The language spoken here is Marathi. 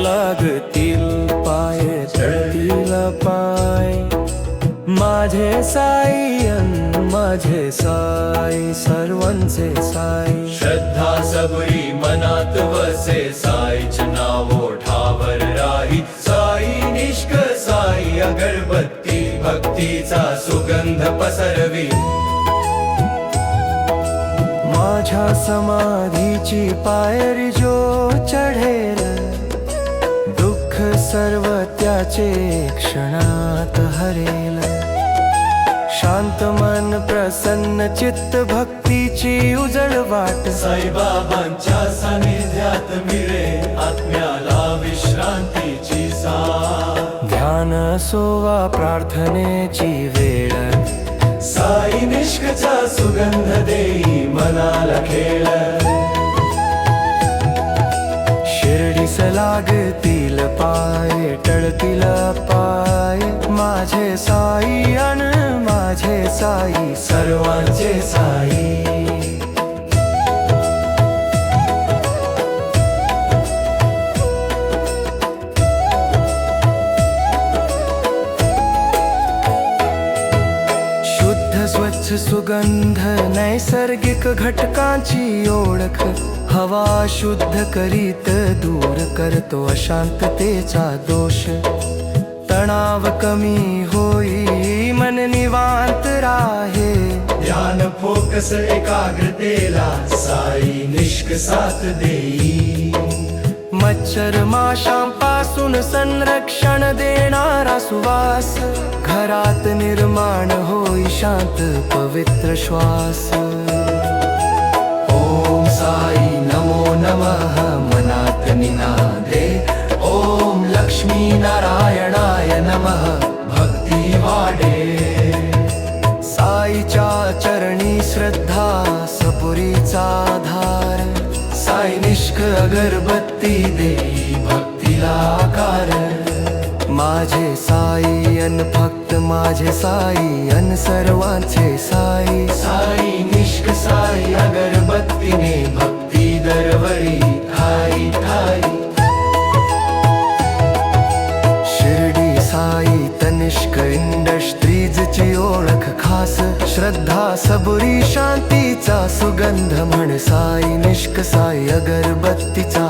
लागतील पाय तळतील पाय माझे साई माझे साई सर्वांचे साई श्रद्धा सबरी मनात वसे साईच नाव ओठावर राही साई निष्क साई अगरबत्ती भक्तीचा सुगंध पसरवी माझ्या समाधीची पायरी जो चढेल दुःख सर्व त्याचे क्षणात हरेल शांत मन प्रसन्न चित्त भक्तीची उजळ वाट साईबाबांच्या सानिध्यात मिळे आत्म्याला विश्रांतीची साथ ध्यान सोवा प्रार्थनेची वेळ साई निष्कचा सुगंध देई मनाला खेळ शिर्डीस लागतील पाय टळतील पाय माझे साई अन माझे साई सर्वांचे साई शुद्ध स्वच्छ सुगंध नैसर्गिक घटकांची ओळख हवा शुद्ध करीत दूर करतो अशांततेचा दोष तणाव कमी होई मन निवांत राहे ध्यान फोकस एकाग्रतेला साई निष्क साथ देई मच्छर माशांपासून संरक्षण देणारा सुवास घरात निर्माण होई शांत पवित्र श्वास ओम साई नमो नमः मनात निनादे ओम लक्ष्मी नारायणाय नमः भक्ती वाढे साईच्या चरणी श्रद्धा सपुरीचा आधार साई निष्क अगरबत्ती देई भक्तीला आकार माझे साई अन फक्त माझे साई अन सर्वांचे साई साई निष्क साई अगरबत्तीने भक्ती दरवरी ठाई ठाई शिर्डी साई तनिष्क इंडस्ट्रीजची ओळख खास श्रद्धा सबुरी शांतीचा सुगंध म्हण साई निष्क साई अगरबत्तीचा